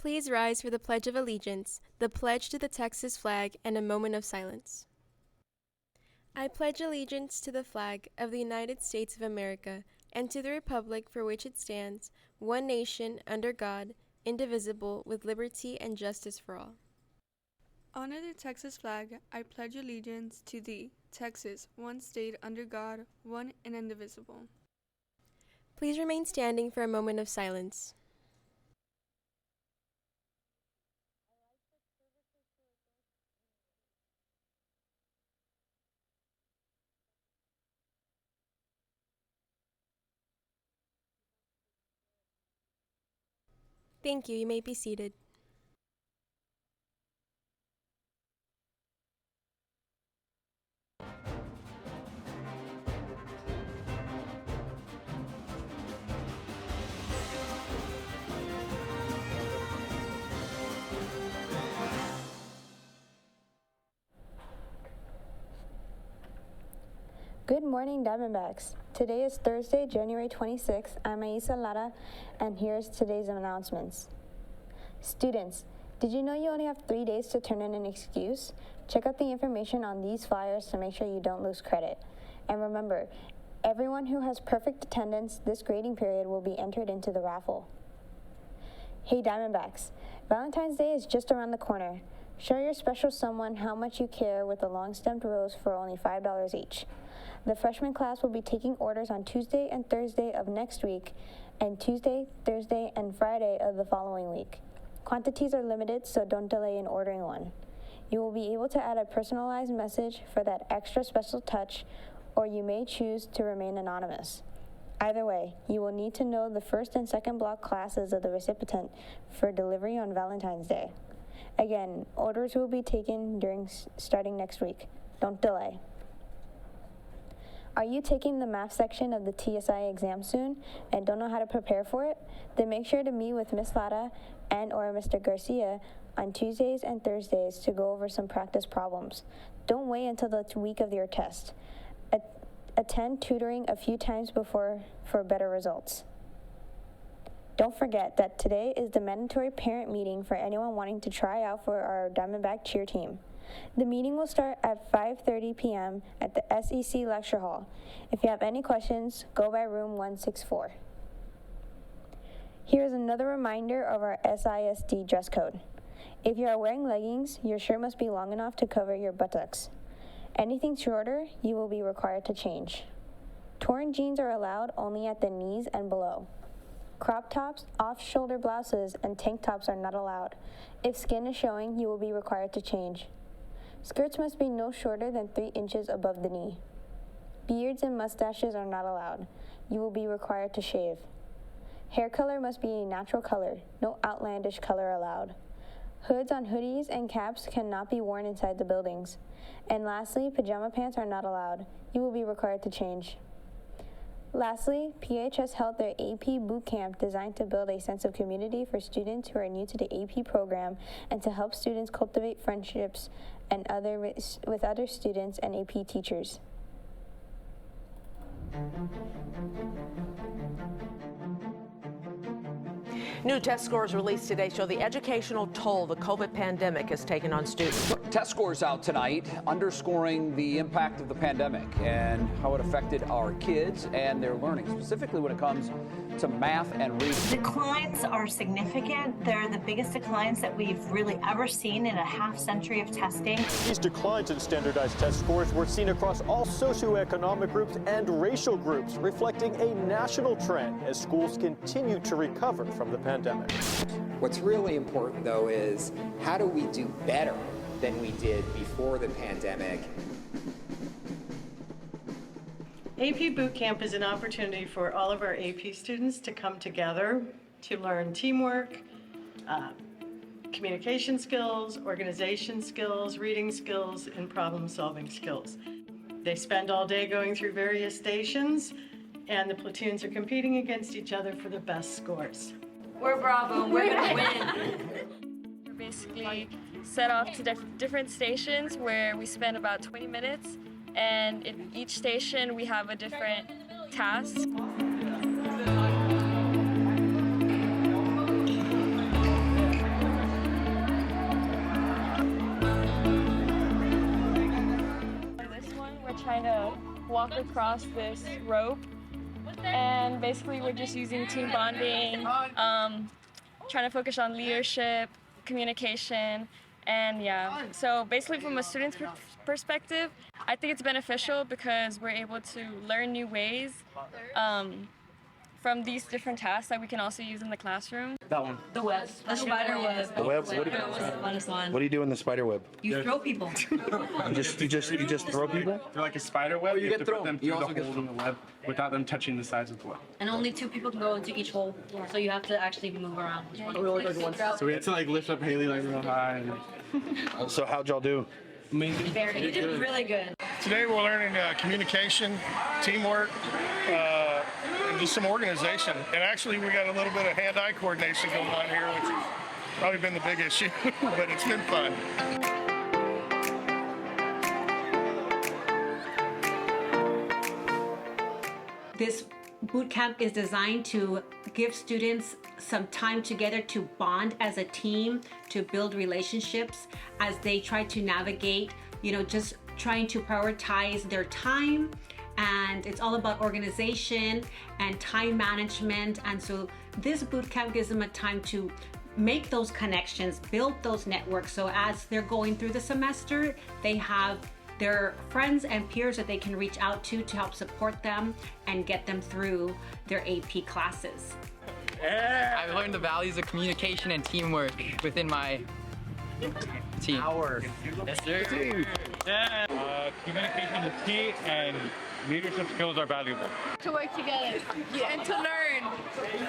Please rise for the Pledge of Allegiance, the pledge to the Texas flag, and a moment of silence. I pledge allegiance to the flag of the United States of America and to the republic for which it stands, one nation, under God, indivisible, with liberty and justice for all. Honor the Texas flag. I pledge allegiance to thee, Texas, one state under God, one and indivisible. Please remain standing for a moment of silence. Thank you. You may be seated. Good morning, Diamondbacks. Today is Thursday, January 26th. I'm Aisa Lara, and here's today's announcements. Students, did you know you only have 3 days to turn in an excuse? Check out the information on these flyers to make sure you don't lose credit. And remember, everyone who has perfect attendance this grading period will be entered into the raffle. Hey, Diamondbacks, Valentine's Day is just around the corner. Show your special someone how much you care with a long-stemmed rose for only $5 each. The freshman class will be taking orders on Tuesday and Thursday of next week, and Tuesday, Thursday, and Friday of the following week. Quantities are limited, so don't delay in ordering one. You will be able to add a personalized message for that extra special touch, or you may choose to remain anonymous. Either way, you will need to know the first and second block classes of the recipient for delivery on Valentine's Day. Again, orders will be taken starting next week. Don't delay. Are you taking the math section of the TSI exam soon and don't know how to prepare for it? Then make sure to meet with Ms. Lara and or Mr. Garcia on Tuesdays and Thursdays to go over some practice problems. Don't wait until the week of your test. Attend tutoring a few times before for better results. Don't forget that today is the mandatory parent meeting for anyone wanting to try out for our Diamondback cheer team. The meeting will start at 5:30 p.m. at the SEC Lecture Hall. If you have any questions, go by room 164. Here's another reminder of our SISD dress code. If you are wearing leggings, your shirt must be long enough to cover your buttocks. Anything shorter, you will be required to change. Torn jeans are allowed only at the knees and below. Crop tops, off-shoulder blouses, and tank tops are not allowed. If skin is showing, you will be required to change. Skirts must be no shorter than 3 inches above the knee. Beards and mustaches are not allowed. You will be required to shave. Hair color must be a natural color. No outlandish color allowed. Hoods on hoodies and caps cannot be worn inside the buildings. And lastly, pajama pants are not allowed. You will be required to change. Lastly, SPHS held their AP boot camp designed to build a sense of community for students who are new to the AP program and to help students cultivate friendships and with other students and AP teachers. New test scores released today show the educational toll the COVID pandemic has taken on students. Test scores out tonight underscoring the impact of the pandemic and how it affected our kids and their learning, specifically when it comes to math and reading. Declines are significant. They're the biggest declines that we've really ever seen in a half-century of testing. These declines in standardized test scores were seen across all socioeconomic groups and racial groups, reflecting a national trend as schools continue to recover from the pandemic. What's really important, though, is how do we do better than we did before the pandemic? AP Boot Camp is an opportunity for all of our AP students to come together to learn teamwork, communication skills, organization skills, reading skills, and problem-solving skills. They spend all day going through various stations, and the platoons are competing against each other for the best scores. We're Bravo, and we're gonna win. We're basically set off to different stations where we spend about 20 minutes, and in each station we have a different task. walk across this rope, and basically we're just using team bonding, trying to focus on leadership, communication, and yeah. So basically from a student's perspective, I think it's beneficial because we're able to learn new ways from these different tasks that we can also use in the classroom. That one. The web. The spider web. The web? What do you do in the spider web? You throw people. You just throw people? They're like a spider web. You get have to put thrown. them through the holes in the web without them touching the sides of the web. And only 2 people can go into each hole, so you have to actually move around. So we had to like lift up Haley like real high. So how'd y'all do? Amazing. You did really good. Today we're learning communication, teamwork, and just some organization. And actually we got a little bit of hand-eye coordination going on here, which has probably been the big issue, but it's been fun. This boot camp is designed to give students some time together to bond as a team, to build relationships as they try to navigate, just trying to prioritize their time. And it's all about organization and time management. And so this boot camp gives them a time to make those connections, build those networks. So as they're going through the semester, they have their friends and peers that they can reach out to help support them and get them through their AP classes. I've learned the values of communication and teamwork within my team. Yes, sir. Communication is key and leadership skills are valuable. To work together and to learn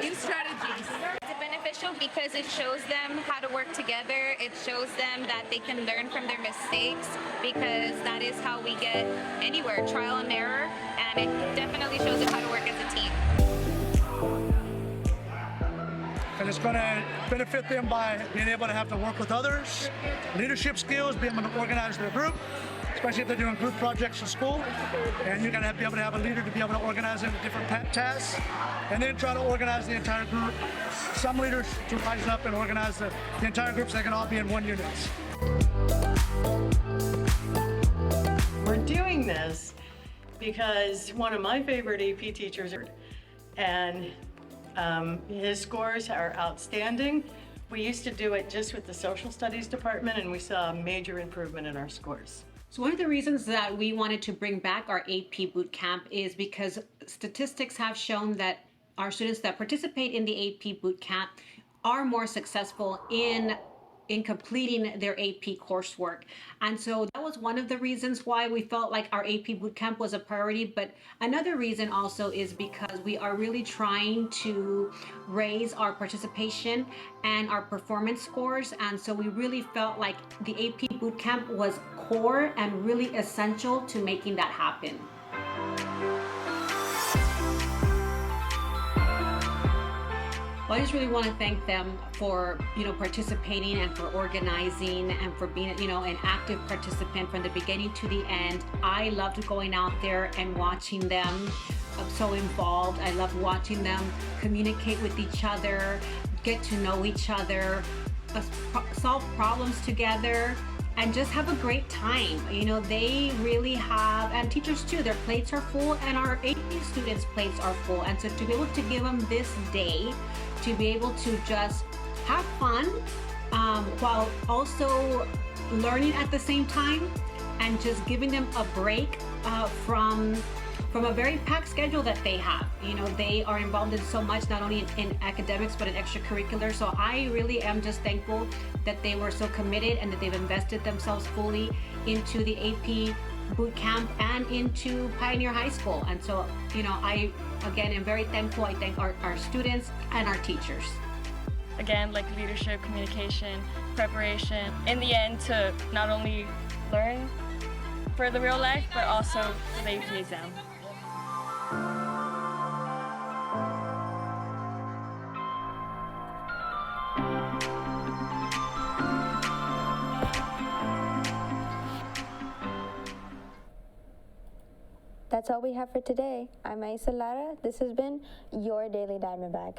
new strategies. It's beneficial because it shows them how to work together. It shows them that they can learn from their mistakes, because that is how we get anywhere, trial and error, and it definitely shows them how to work as a team. And it's going to benefit them by being able to have to work with others, leadership skills, being able to organize their group, especially if they're doing group projects in school. And you're going to be able to have a leader to be able to organize them into different tasks, and then try to organize the entire group. Some leaders to rise up and organize the entire group so they can all be in one unit. We're doing this because one of my favorite AP teachers, and his scores are outstanding. We used to do it just with the social studies department, and we saw a major improvement in our scores. So one of the reasons that we wanted to bring back our AP boot camp is because statistics have shown that our students that participate in the AP boot camp are more successful in completing their AP coursework. And so that was one of the reasons why we felt like our AP bootcamp was a priority. But another reason also is because we are really trying to raise our participation and our performance scores. And so we really felt like the AP bootcamp was core and really essential to making that happen. Well, I just really want to thank them for, participating and for organizing and for being, an active participant from the beginning to the end. I loved going out there and watching them so involved. I loved watching them communicate with each other, get to know each other, solve problems together, and just have a great time. They really have, and teachers too, their plates are full, and our AP students' plates are full. And so to be able to give them this day, to be able to just have fun while also learning at the same time, and just giving them a break from a very packed schedule that they have. They are involved in so much, not only in academics, but in extracurricular. So I really am just thankful that they were so committed and that they've invested themselves fully into the AP boot camp and into Pioneer High School. And so, I, again, am very thankful. I thank our students and our teachers. Again, like leadership, communication, preparation, in the end to not only learn for the real life, but also for the AP exam. That's all we have for today. I'm Aisa Lara. This has been your Daily Diamondback.